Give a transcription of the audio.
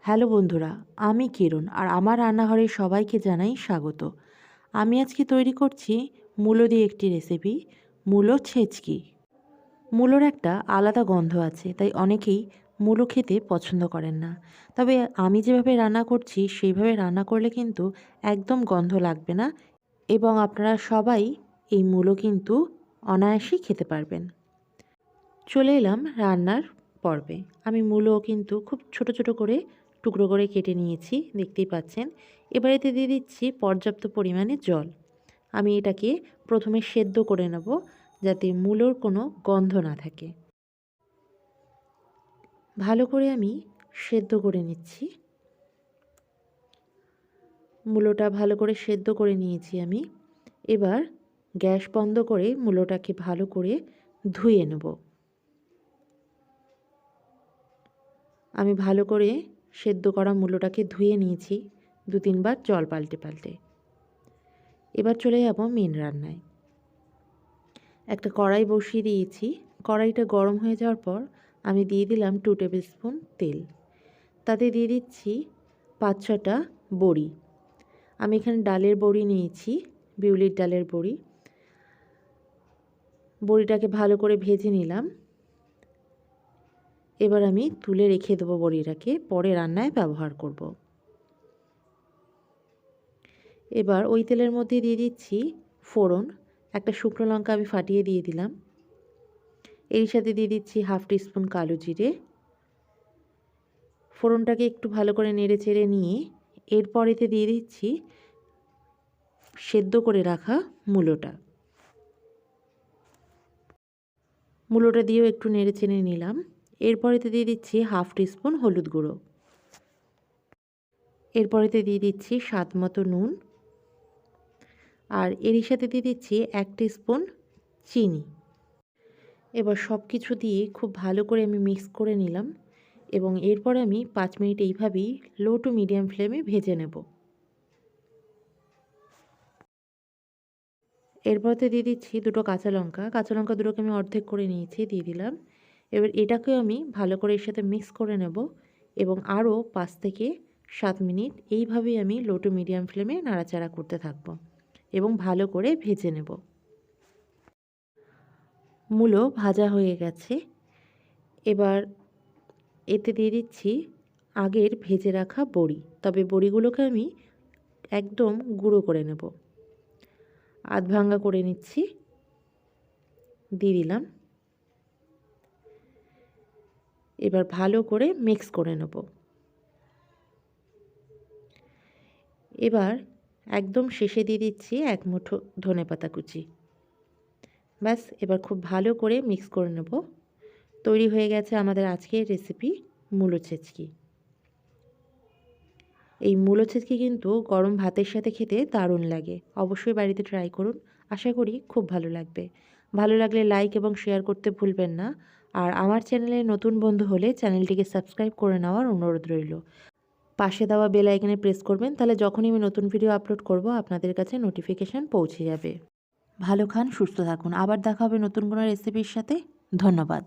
Hello বন্ধুরা, আমি কিরণ আর আমার রান্নাঘরে সবাইকে জানাই স্বাগত। আমি আজকে তৈরি করছি মূলো দিয়ে একটি রেসিপি, মূলো ছেচকি। মূলোর একটা আলাদা গন্ধ আছে, তাই অনেকেই মূলো খেতে পছন্দ করেন না। তবে আমি যেভাবে রান্না করছি সেইভাবে রান্না করলে কিন্তু একদম গন্ধ লাগবে না এবং আপনারা সবাই এই মূলো কিন্তু অনায়াসেই খেতে পারবেন। চলে এলাম রান্নার পর্বে। আমি মূলো কিন্তু খুব ছোট ছোট করে টুকরো করে কেটে নিয়েছি, দেখতেই পাচ্ছেন। এবার এতে দিয়ে দিচ্ছি পর্যাপ্ত পরিমাণে জল। আমি এটাকে প্রথমে সেদ্ধ করে নেব, যাতে মূলোর কোনো গন্ধ না থাকে। ভালো করে আমি সেদ্ধ করে নিচ্ছি। মূলোটা ভালো করে সেদ্ধ করে নিয়েছি আমি। এবার গ্যাস বন্ধ করে মূলোটাকে ভালো করে ধুয়ে নেব। আমি ভালো করে সেদ্ধ করা মূলোটাকে ধুয়ে নিয়েছি 2-3 বার জল পাল্টে পাল্টে। এবার চলে যাব মেন রান্নায়। একটা কড়াই বসিয়ে দিয়েছি। কড়াইটা গরম হয়ে যাওয়ার পর আমি দিয়ে দিলাম 2 টেবিল স্পুন তেল। তাতে দিয়ে দিচ্ছি 5-6টা বড়ি। আমি এখানে ডালের বড়ি নিয়েছি, বিউলির ডালের বড়ি। বড়িটাকে ভালো করে ভেজে নিলাম। এবার আমি তুলে রেখে দেবো বড়িটাকে, পরে রান্নায় ব্যবহার করব। এবার ওই তেলের মধ্যে দিয়ে দিচ্ছি ফোড়ন। একটা শুকনো লঙ্কা আমি ফাটিয়ে দিয়ে দিলাম। এর সাথে দিয়ে দিচ্ছি 1/2 টিস্পুন কালো জিরে। ফোড়নটাকে একটু ভালো করে নেড়ে চেড়ে নিয়ে এরপর এতে দিয়ে দিচ্ছি সেদ্ধ করে রাখা মূলোটা। মূলোটা দিয়েও একটু নেড়ে চেড়ে নিলাম। এরপর এতে দিয়ে দিচ্ছি 1/2 টিস্পুন হলুদ গুঁড়ো। এরপর এতে দিয়ে দিচ্ছি স্বাদ মতো নুন। আর এরই সাথে দিয়ে দিচ্ছি 1 টিস্পুন চিনি। এবার সব কিছু দিয়ে খুব ভালো করে আমি মিক্স করে নিলাম এবং এরপর আমি 5 মিনিট এইভাবেই লো টু মিডিয়াম ফ্লেমে ভেজে নেব। এরপরতে দিয়ে দিচ্ছি 2টো কাঁচা লঙ্কা। কাঁচা লঙ্কা দুটোকে আমি অর্ধেক করে নিয়েছি, দিয়ে দিলাম। এবার এটাকেও আমি ভালো করে এর সাথে মিক্স করে নেব এবং আরও 5 থেকে 7 মিনিট এইভাবেই আমি লো টু মিডিয়াম ফ্লেমে নাড়াচাড়া করতে থাকব এবং ভালো করে ভেজে নেব। মূলো ভাজা হয়ে গেছে। এবার এতে দিয়ে দিচ্ছি আগের ভেজে রাখা বড়ি। তবে বড়িগুলোকে আমি একদম গুঁড়ো করে নেব। আধ ভাঙ্গা করে নিচ্ছি, দিয়ে দিলাম। এবার ভালো করে মিক্স করে নেব। এবার একদম শেষে দিয়ে দিচ্ছি 1 মুঠো ধনেপাতা কুচি। ব্যাস, এবার খুব ভালো করে মিক্স করে নেব। তৈরি হয়ে গেছে আমাদের আজকের রেসিপি মূলো ছেচকি। এই মূলো ছেচকি কিন্তু গরম ভাতের সাথে খেতে দারুণ লাগে। অবশ্যই বাড়িতে ট্রাই করুন, আশা করি খুব ভালো লাগবে। ভালো লাগলে লাইক এবং শেয়ার করতে ভুলবেন না। আর আমার চ্যানেলে নতুন বন্ধু হলে চ্যানেলটিকে সাবস্ক্রাইব করে নেওয়ার অনুরোধ রইল। পাশে দেওয়া বেল আইকনে প্রেস করবেন, তাহলে যখনই আমি নতুন ভিডিও আপলোড করব আপনাদের কাছে নোটিফিকেশান পৌঁছে যাবে। ভালো খান, সুস্থ থাকুন। আবার দেখা হবে নতুন কোনো রেসিপির সাথে। ধন্যবাদ।